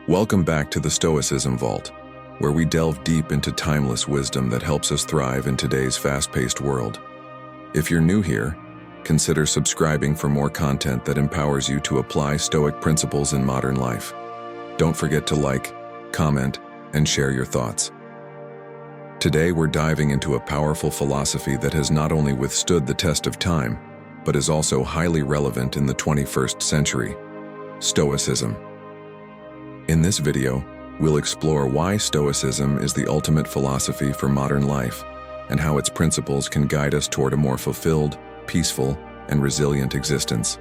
Welcome back to the Stoicism Vault, where we delve deep into timeless wisdom that helps us thrive in today's fast-paced world. If you're new here, consider subscribing for more content that empowers you to apply Stoic principles in modern life. Don't forget to like, comment, and share your thoughts. Today we're diving into a powerful philosophy that has not only withstood the test of time, but is also highly relevant in the 21st century: Stoicism. In this video, we'll explore why Stoicism is the ultimate philosophy for modern life and how its principles can guide us toward a more fulfilled, peaceful, and resilient existence.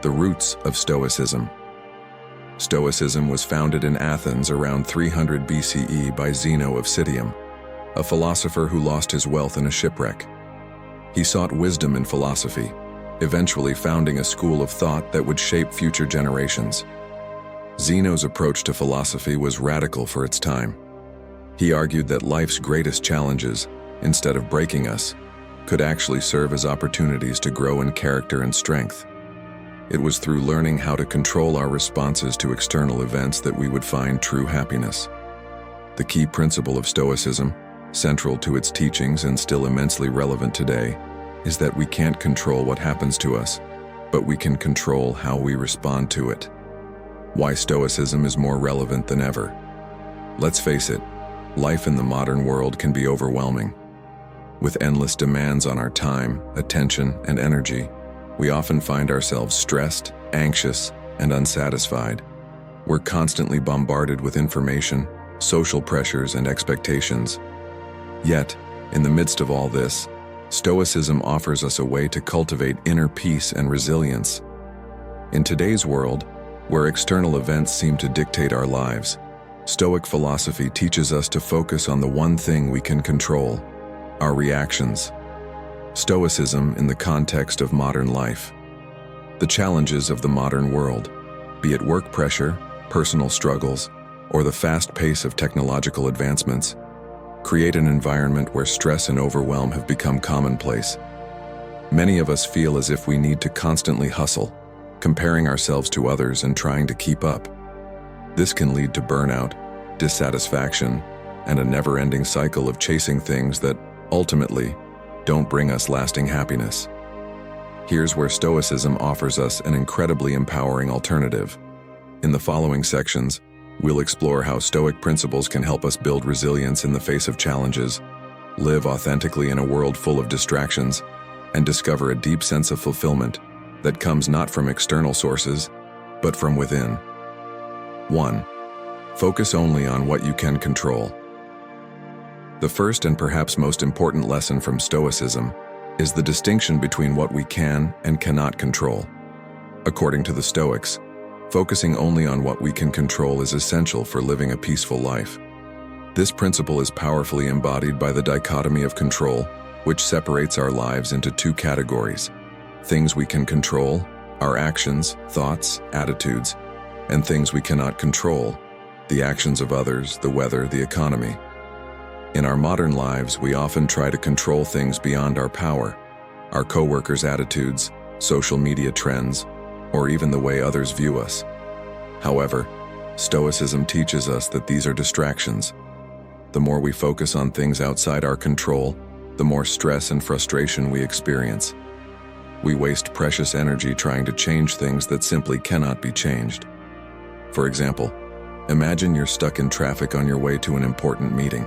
The roots of Stoicism. Stoicism was founded in Athens around 300 BCE by Zeno of Citium, a philosopher who lost his wealth in a shipwreck. He sought wisdom in philosophy, eventually founding a school of thought that would shape future generations. Zeno's approach to philosophy was radical for its time. He argued that life's greatest challenges, instead of breaking us, could actually serve as opportunities to grow in character and strength. It was through learning how to control our responses to external events that we would find true happiness. The key principle of Stoicism, central to its teachings and still immensely relevant today, is that we can't control what happens to us, but we can control how we respond to it. Why Stoicism is more relevant than ever. Let's face it, life in the modern world can be overwhelming. With endless demands on our time, attention, and energy, we often find ourselves stressed, anxious, and unsatisfied. We're constantly bombarded with information, social pressures, and expectations. Yet, in the midst of all this, Stoicism offers us a way to cultivate inner peace and resilience. In today's world, where external events seem to dictate our lives, Stoic philosophy teaches us to focus on the one thing we can control: our reactions. Stoicism in the context of modern life. The challenges of the modern world, be it work pressure, personal struggles, or the fast pace of technological advancements, create an environment where stress and overwhelm have become commonplace. Many of us feel as if we need to constantly hustle, comparing ourselves to others and trying to keep up. This can lead to burnout, dissatisfaction, and a never-ending cycle of chasing things that, ultimately, don't bring us lasting happiness. Here's where Stoicism offers us an incredibly empowering alternative. In the following sections, we'll explore how Stoic principles can help us build resilience in the face of challenges, live authentically in a world full of distractions, and discover a deep sense of fulfillment that comes not from external sources, but from within. 1. Focus only on what you can control. The first and perhaps most important lesson from Stoicism is the distinction between what we can and cannot control. According to the Stoics, focusing only on what we can control is essential for living a peaceful life. This principle is powerfully embodied by the dichotomy of control, which separates our lives into two categories: things we can control, our actions, thoughts, attitudes, and things we cannot control, the actions of others, the weather, the economy. In our modern lives, we often try to control things beyond our power: our coworkers' attitudes, social media trends, or even the way others view us. However, Stoicism teaches us that these are distractions. The more we focus on things outside our control, the more stress and frustration we experience. We waste precious energy trying to change things that simply cannot be changed. For example, imagine you're stuck in traffic on your way to an important meeting.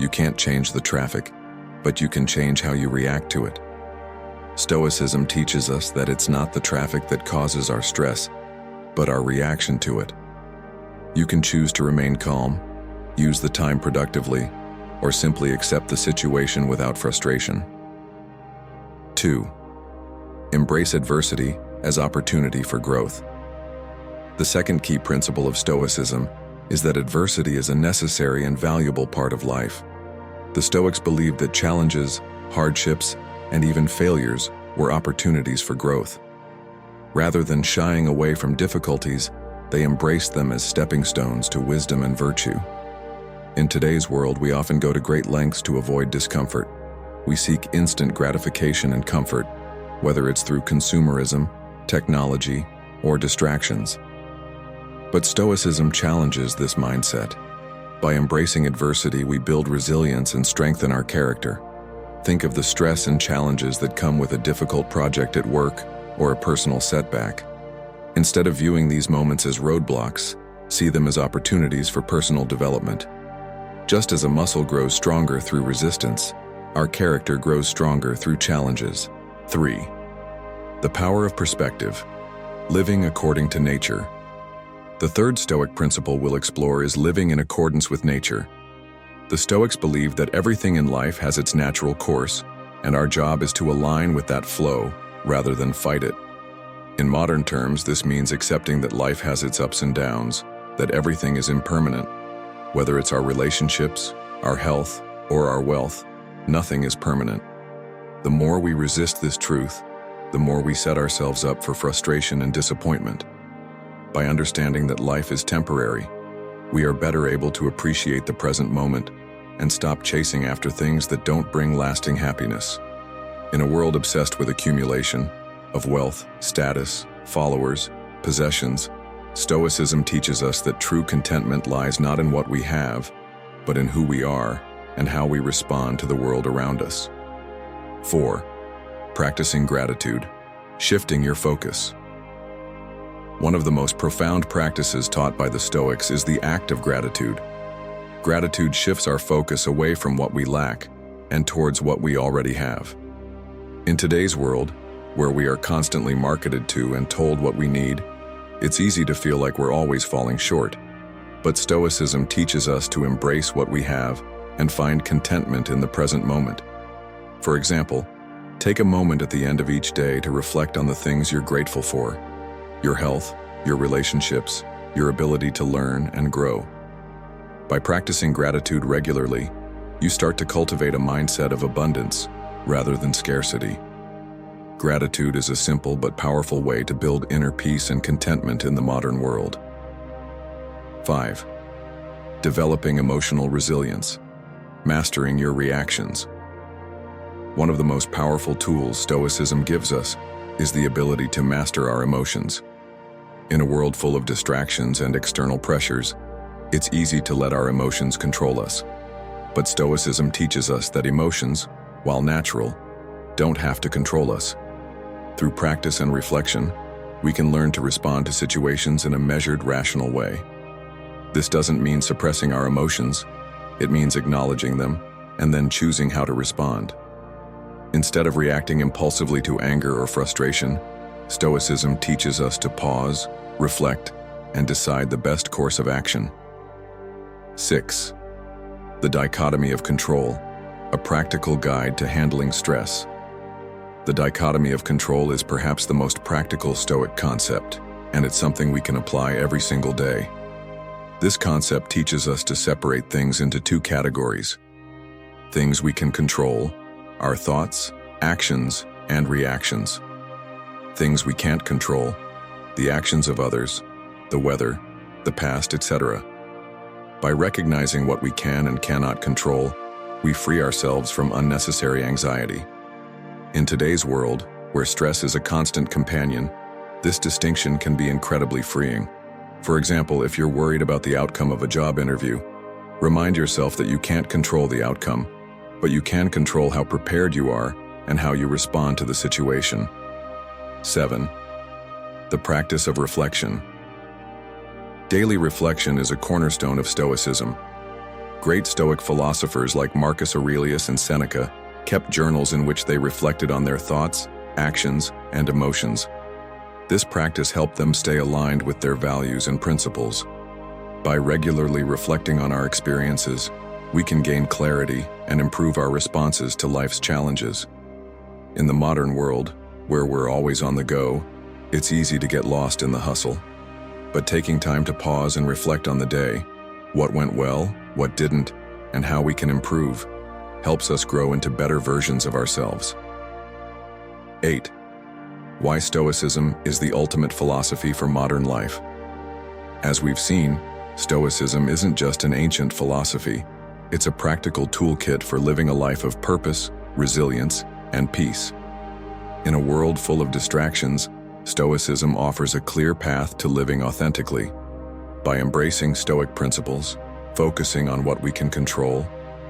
You can't change the traffic, but you can change how you react to it. Stoicism teaches us that it's not the traffic that causes our stress, but our reaction to it. You can choose to remain calm, use the time productively, or simply accept the situation without frustration. 2. Embrace adversity as opportunity for growth. The second key principle of Stoicism is that adversity is a necessary and valuable part of life. The Stoics believed that challenges, hardships, and even failures were opportunities for growth. Rather than shying away from difficulties, they embraced them as stepping stones to wisdom and virtue. In today's world, we often go to great lengths to avoid discomfort. We seek instant gratification and comfort, whether it's through consumerism, technology, or distractions. But Stoicism challenges this mindset. By embracing adversity, we build resilience and strengthen our character. Think of the stress and challenges that come with a difficult project at work or a personal setback. Instead of viewing these moments as roadblocks, see them as opportunities for personal development. Just as a muscle grows stronger through resistance, our character grows stronger through challenges. 3. The power of perspective. Living according to nature. The third Stoic principle we'll explore is living in accordance with nature. The Stoics believe that everything in life has its natural course, and our job is to align with that flow rather than fight it. In modern terms, this means accepting that life has its ups and downs, that everything is impermanent. Whether it's our relationships, our health, or our wealth, nothing is permanent. The more we resist this truth, the more we set ourselves up for frustration and disappointment. By understanding that life is temporary, we are better able to appreciate the present moment and stop chasing after things that don't bring lasting happiness. In a world obsessed with accumulation of wealth, status, followers, possessions, Stoicism teaches us that true contentment lies not in what we have, but in who we are and how we respond to the world around us. 4. Practicing gratitude. Shifting your focus. One of the most profound practices taught by the Stoics is the act of gratitude. Gratitude shifts our focus away from what we lack and towards what we already have. In today's world, where we are constantly marketed to and told what we need, it's easy to feel like we're always falling short. But Stoicism teaches us to embrace what we have and find contentment in the present moment. For example, take a moment at the end of each day to reflect on the things you're grateful for: your health, your relationships, your ability to learn and grow. By practicing gratitude regularly, you start to cultivate a mindset of abundance rather than scarcity. Gratitude is a simple but powerful way to build inner peace and contentment in the modern world. 5. Developing emotional resilience. Mastering your reactions. One of the most powerful tools Stoicism gives us is the ability to master our emotions. In a world full of distractions and external pressures, it's easy to let our emotions control us. But Stoicism teaches us that emotions, while natural, don't have to control us. Through practice and reflection, we can learn to respond to situations in a measured, rational way. This doesn't mean suppressing our emotions. It means acknowledging them and then choosing how to respond. Instead of reacting impulsively to anger or frustration, Stoicism teaches us to pause, reflect, and decide the best course of action. 6. The dichotomy of control, a practical guide to handling stress. The dichotomy of control is perhaps the most practical Stoic concept, and it's something we can apply every single day. This concept teaches us to separate things into two categories: things we can control, our thoughts, actions, and reactions. Things we can't control, the actions of others, the weather, the past, etc. By recognizing what we can and cannot control, we free ourselves from unnecessary anxiety. In today's world, where stress is a constant companion, this distinction can be incredibly freeing. For example, if you're worried about the outcome of a job interview, remind yourself that you can't control the outcome, but you can control how prepared you are and how you respond to the situation. 7. The practice of reflection. Daily reflection is a cornerstone of Stoicism. Great Stoic philosophers like Marcus Aurelius and Seneca kept journals in which they reflected on their thoughts, actions, and emotions. This practice helped them stay aligned with their values and principles. By regularly reflecting on our experiences, we can gain clarity and improve our responses to life's challenges. In the modern world, where we're always on the go, it's easy to get lost in the hustle. But taking time to pause and reflect on the day, what went well, what didn't, and how we can improve, helps us grow into better versions of ourselves. 8. Why Stoicism is the ultimate philosophy for modern life. As we've seen, Stoicism isn't just an ancient philosophy. It's a practical toolkit for living a life of purpose, resilience, and peace. In a world full of distractions, Stoicism offers a clear path to living authentically. By embracing Stoic principles, focusing on what we can control,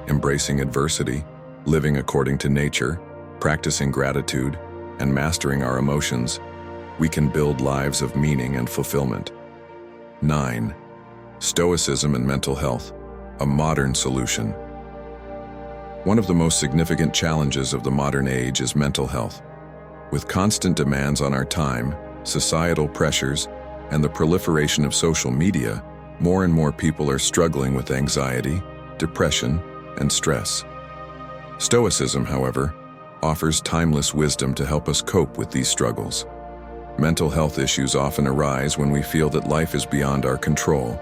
embracing adversity, living according to nature, practicing gratitude, and mastering our emotions, we can build lives of meaning and fulfillment. 9. Stoicism and mental health, a modern solution. One of the most significant challenges of the modern age is mental health. With constant demands on our time, societal pressures, and the proliferation of social media, more and more people are struggling with anxiety, depression, and stress. Stoicism, however, offers timeless wisdom to help us cope with these struggles. Mental health issues often arise when we feel that life is beyond our control,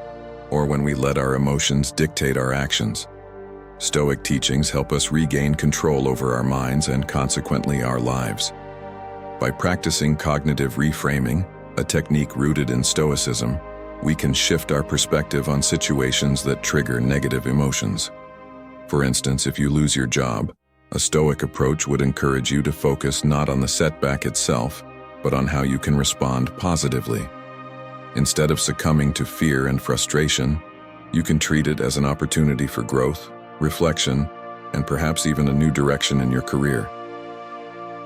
or when we let our emotions dictate our actions. Stoic teachings help us regain control over our minds and consequently our lives. By practicing cognitive reframing, a technique rooted in Stoicism, we can shift our perspective on situations that trigger negative emotions. For instance, if you lose your job, a Stoic approach would encourage you to focus not on the setback itself, but on how you can respond positively. Instead of succumbing to fear and frustration, you can treat it as an opportunity for growth, reflection, and perhaps even a new direction in your career.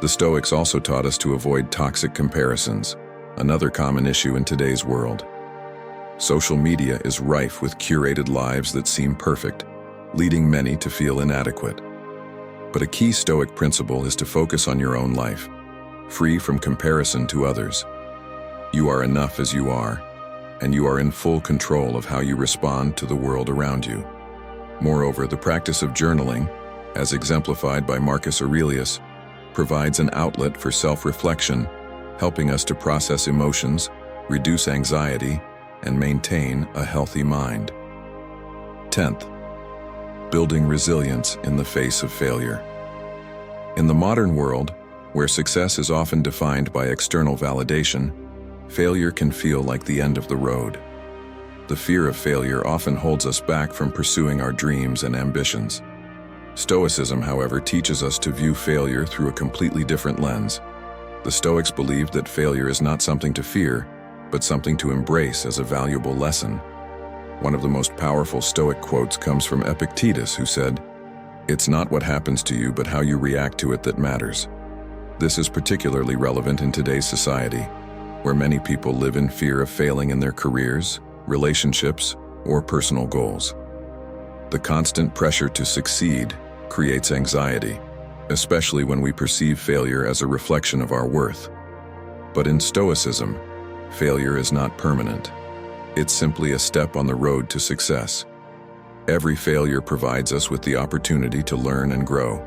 The Stoics also taught us to avoid toxic comparisons, another common issue in today's world. Social media is rife with curated lives that seem perfect, leading many to feel inadequate. But a key Stoic principle is to focus on your own life, free from comparison to others. You are enough as you are, and you are in full control of how you respond to the world around you. Moreover, the practice of journaling, as exemplified by Marcus Aurelius, provides an outlet for self-reflection, helping us to process emotions, reduce anxiety, and maintain a healthy mind. 10th, building resilience in the face of failure. In the modern world, where success is often defined by external validation, failure can feel like the end of the road. The fear of failure often holds us back from pursuing our dreams and ambitions. Stoicism, however, teaches us to view failure through a completely different lens. The Stoics believed that failure is not something to fear, but something to embrace as a valuable lesson. One of the most powerful Stoic quotes comes from Epictetus, who said, "It's not what happens to you, but how you react to it that matters." This is particularly relevant in today's society, where many people live in fear of failing in their careers, relationships, or personal goals. The constant pressure to succeed creates anxiety, especially when we perceive failure as a reflection of our worth. But in Stoicism, failure is not permanent. It's simply a step on the road to success. Every failure provides us with the opportunity to learn and grow.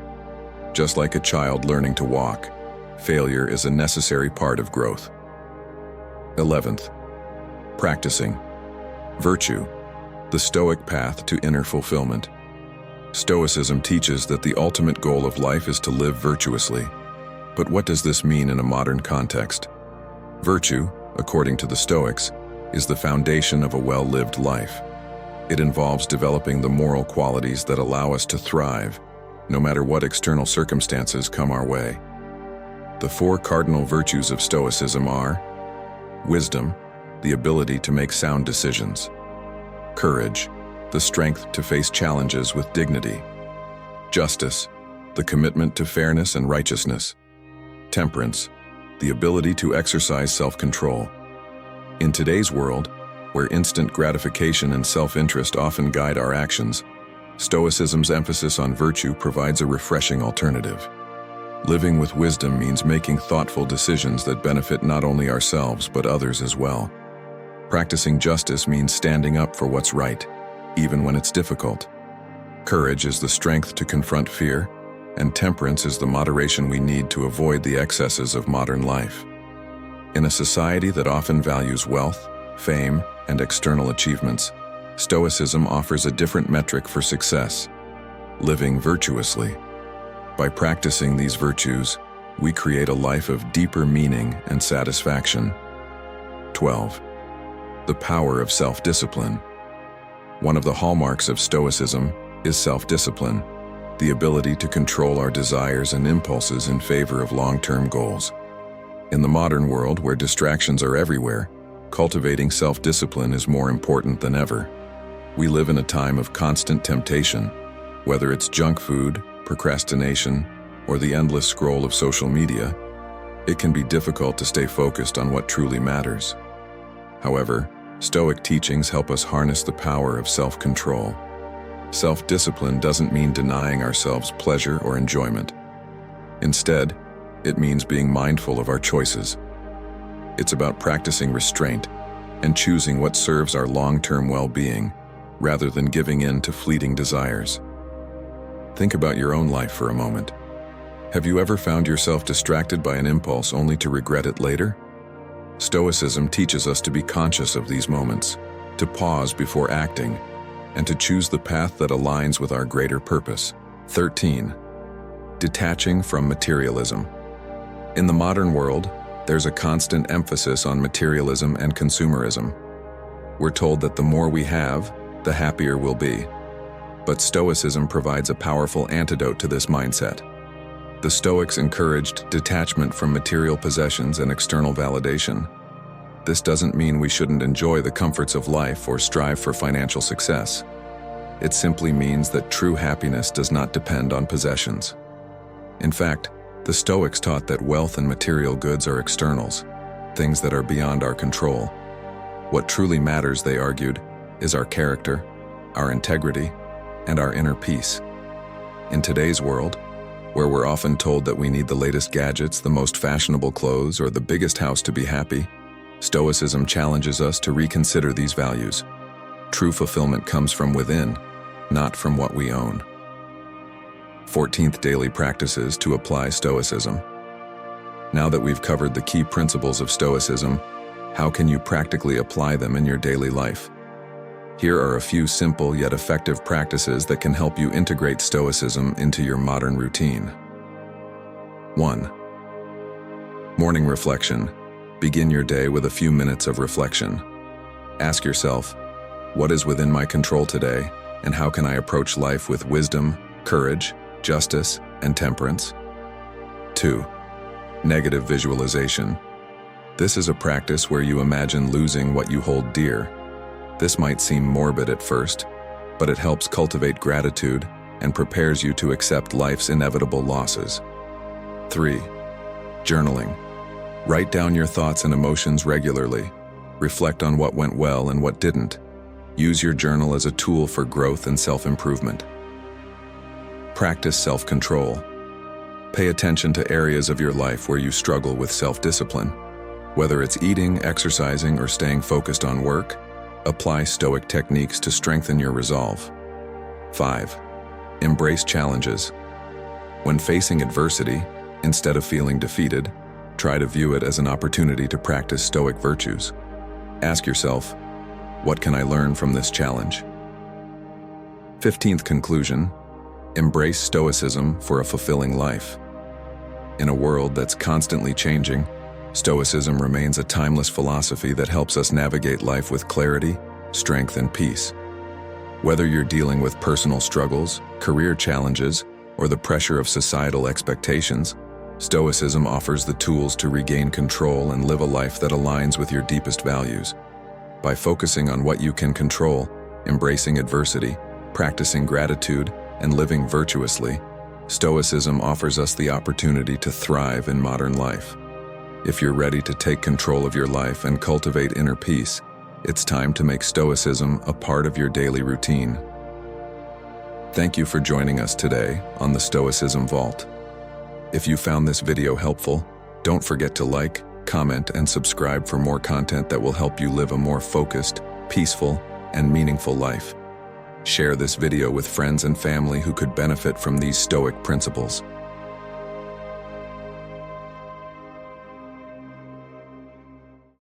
Just like a child learning to walk, failure is a necessary part of growth. 11th, practicing virtue, the Stoic path to inner fulfillment. Stoicism teaches that the ultimate goal of life is to live virtuously. But what does this mean in a modern context? Virtue, according to the Stoics, is the foundation of a well-lived life. It involves developing the moral qualities that allow us to thrive, no matter what external circumstances come our way. The 4 cardinal virtues of Stoicism are: wisdom, the ability to make sound decisions; courage, the strength to face challenges with dignity; justice, the commitment to fairness and righteousness; temperance, the ability to exercise self-control. In today's world, where instant gratification and self-interest often guide our actions, Stoicism's emphasis on virtue provides a refreshing alternative. Living with wisdom means making thoughtful decisions that benefit not only ourselves but others as well. Practicing justice means standing up for what's right, even when it's difficult. Courage is the strength to confront fear, and temperance is the moderation we need to avoid the excesses of modern life. In a society that often values wealth, fame, and external achievements, Stoicism offers a different metric for success: living virtuously. By practicing these virtues, we create a life of deeper meaning and satisfaction. 12. The power of self-discipline. One of the hallmarks of Stoicism is self-discipline, the ability to control our desires and impulses in favor of long-term goals. In the modern world, where distractions are everywhere, cultivating self-discipline is more important than ever. We live in a time of constant temptation, whether it's junk food, procrastination, or the endless scroll of social media. It can be difficult to stay focused on what truly matters. However, Stoic teachings help us harness the power of self-control. Self-discipline doesn't mean denying ourselves pleasure or enjoyment. Instead, it means being mindful of our choices. It's about practicing restraint and choosing what serves our long-term well-being, rather than giving in to fleeting desires. Think about your own life for a moment. Have you ever found yourself distracted by an impulse only to regret it later? Stoicism teaches us to be conscious of these moments, to pause before acting, and to choose the path that aligns with our greater purpose. 13. Detaching from materialism. In the modern world, there's a constant emphasis on materialism and consumerism. We're told that the more we have, the happier we'll be. But Stoicism provides a powerful antidote to this mindset. The Stoics encouraged detachment from material possessions and external validation. This doesn't mean we shouldn't enjoy the comforts of life or strive for financial success. It simply means that true happiness does not depend on possessions. In fact, the Stoics taught that wealth and material goods are externals, things that are beyond our control. What truly matters, they argued, is our character, our integrity, and our inner peace. In today's world, where we're often told that we need the latest gadgets, the most fashionable clothes, or the biggest house to be happy, Stoicism challenges us to reconsider these values. True fulfillment comes from within, not from what we own. 14th daily practices to apply Stoicism. Now that we've covered the key principles of Stoicism, how can you practically apply them in your daily life? Here are a few simple yet effective practices that can help you integrate Stoicism into your modern routine. 1. Morning reflection. Begin your day with a few minutes of reflection. Ask yourself, what is within my control today, and how can I approach life with wisdom, courage, justice, and temperance? 2. Negative visualization. This is a practice where you imagine losing what you hold dear. This might seem morbid at first, but it helps cultivate gratitude and prepares you to accept life's inevitable losses. 3. Journaling. Write down your thoughts and emotions regularly. Reflect on what went well and what didn't. Use your journal as a tool for growth and self-improvement. Practice self-control. Pay attention to areas of your life where you struggle with self-discipline. Whether it's eating, exercising, or staying focused on work, apply Stoic techniques to strengthen your resolve. 5. Embrace challenges. When facing adversity, instead of feeling defeated, try to view it as an opportunity to practice Stoic virtues. Ask yourself, what can I learn from this challenge? 15th conclusion. Embrace Stoicism for a fulfilling life. In a world that's constantly changing, Stoicism remains a timeless philosophy that helps us navigate life with clarity, strength, and peace. Whether you're dealing with personal struggles, career challenges, or the pressure of societal expectations, Stoicism offers the tools to regain control and live a life that aligns with your deepest values. By focusing on what you can control, embracing adversity, practicing gratitude, and living virtuously, Stoicism offers us the opportunity to thrive in modern life. If you're ready to take control of your life and cultivate inner peace, it's time to make Stoicism a part of your daily routine. Thank you for joining us today on the Stoicism Vault. If you found this video helpful, don't forget to like, comment, and subscribe for more content that will help you live a more focused, peaceful, and meaningful life. Share this video with friends and family who could benefit from these Stoic principles.